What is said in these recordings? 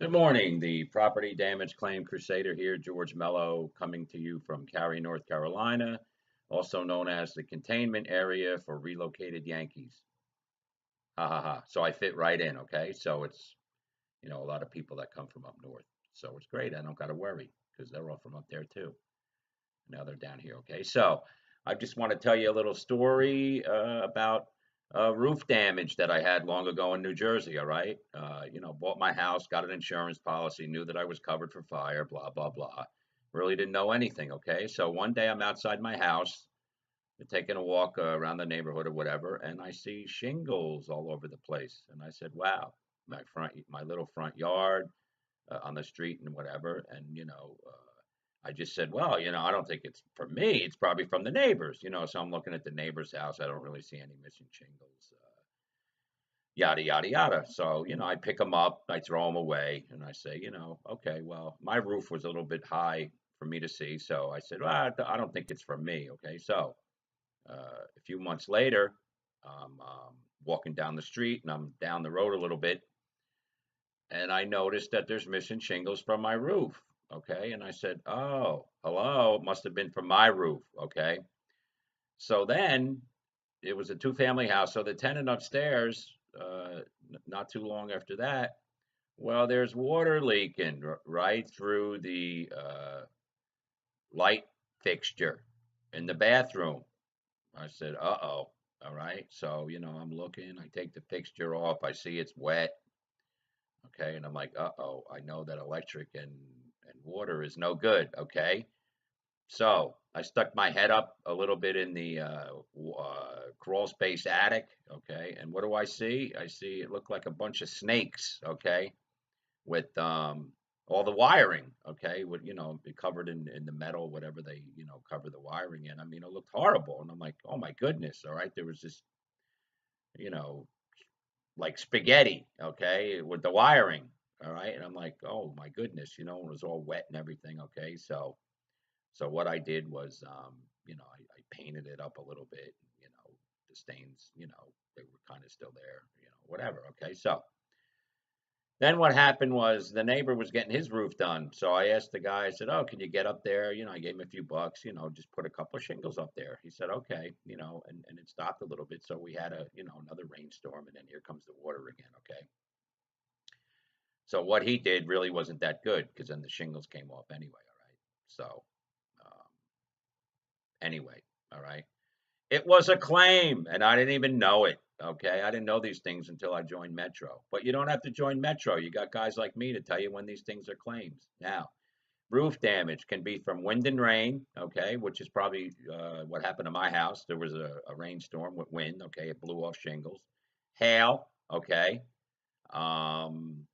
Good morning. The Property Damage Claim Crusader here, George Mello, coming to you from Cary, North Carolina, also known as the containment area for relocated Yankees. Ha ha ha. So I fit right in, okay? So it's, a lot of people that come from up north. So it's great. I don't got to worry because they're all from up there too. Now they're down here, okay? So I just want to tell you a little story about roof damage that I had long ago in New Jersey, all right? Bought my house, got an insurance policy, knew that I was covered for fire, blah, blah, blah. Really didn't know anything, okay? So one day I'm outside my house, taking a walk around the neighborhood or whatever, and I see shingles all over the place. And I said, wow, my little front yard, on the street and whatever. And, I just said, well, I don't think it's for me. It's probably from the neighbors, So I'm looking at the neighbor's house. I don't really see any missing shingles, yada, yada, yada. So, I pick them up, I throw them away, and I say, okay, well, my roof was a little bit high for me to see. So I said, well, I don't think it's for me. Okay. So a few months later, I'm walking down the street and I'm down the road a little bit and I noticed that there's missing shingles from my roof. Okay. And I said, oh, hello, it must have been from my roof. Okay. So then it was a two-family house. So the tenant upstairs, not too long after that, well, there's water leaking right through the light fixture in the bathroom. I said, uh-oh. All right. So, I'm looking, I take the fixture off, I see it's wet. Okay. And I'm like, uh-oh, I know that electric and water is no good. Okay. So I stuck my head up a little bit in the crawl space attic. Okay. And what do I see? I see it looked like a bunch of snakes. Okay. With all the wiring. Okay. With, be covered in the metal, whatever they, cover the wiring in. I mean, it looked horrible. And I'm like, oh my goodness. All right. There was this, you know, like spaghetti, okay, with the wiring. All right. And I'm like, oh my goodness, it was all wet and everything. Okay. So what I did was, I painted it up a little bit, the stains, they were kind of still there, whatever. Okay. So then what happened was the neighbor was getting his roof done. So I asked the guy, I said, oh, can you get up there? I gave him a few bucks, just put a couple of shingles up there. He said, okay, and it stopped a little bit. So we had another rainstorm and then here comes the water again. Okay. So what he did really wasn't that good because then the shingles came off anyway. All right. So, um, anyway, all right. It was a claim, and I didn't even know it. Okay, I didn't know these things until I joined Metro. But you don't have to join Metro. You got guys like me to tell you when these things are claims. Now, roof damage can be from wind and rain. Okay, which is probably what happened to my house. There was a rainstorm with wind. Okay, it blew off shingles. Hail. Okay, um,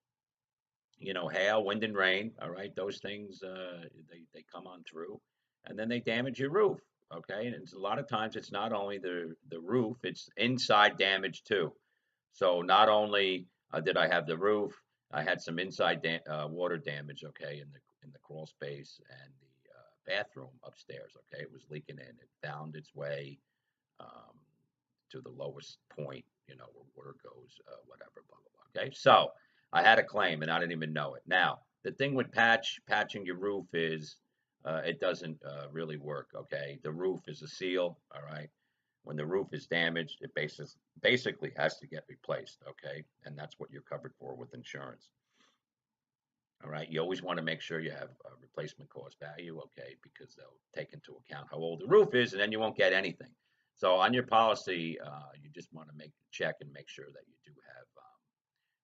hail, wind, and rain. All right, those things they come on through, and then they damage your roof. Okay, and it's, a lot of times it's not only the roof; it's inside damage too. So not only did I have the roof, I had some inside water damage. Okay, in the crawl space and the bathroom upstairs. Okay, it was leaking in. It found its way um, to the lowest point, where water goes, whatever, blah, blah, blah. Okay. So I had a claim and I didn't even know it. Now, the thing with patching your roof is it doesn't really work. Okay. The roof is a seal. All right. When the roof is damaged, it basically has to get replaced. Okay. And that's what you're covered for with insurance. All right. You always want to make sure you have a replacement cost value. Okay. Because they'll take into account how old the roof is and then you won't get anything. So on your policy, you just want to check and make sure that you do have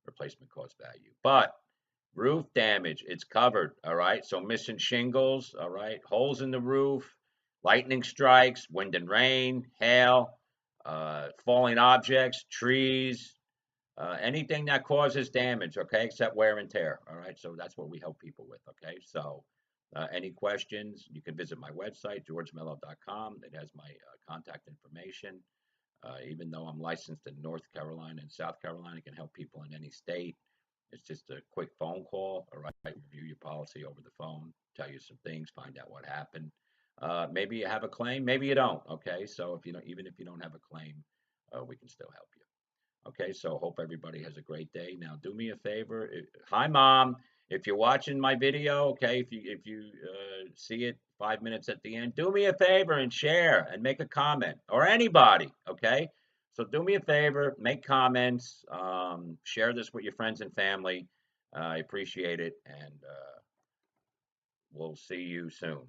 replacement cost value. But roof damage, it's covered. All right. So missing shingles. All right. Holes in the roof, lightning strikes, wind and rain, hail, falling objects, trees, anything that causes damage, okay, except wear and tear. All right, so that's what we help people with. Okay, so any questions, you can visit my website, georgemello.com. It has my contact information. Even though I'm licensed in North Carolina and South Carolina, I can help people in any state. It's just a quick phone call. All right, review your policy over the phone, tell you some things, find out what happened. Maybe you have a claim, maybe you don't. Okay, so if you don't, even if you don't have a claim, we can still help you. Okay, so hope everybody has a great day. Now, do me a favor. Hi, Mom. If you're watching my video, okay, if you see it 5 minutes at the end, do me a favor and share and make a comment, or anybody. Okay, so do me a favor, make comments, share this with your friends and family. I appreciate it, and we'll see you soon.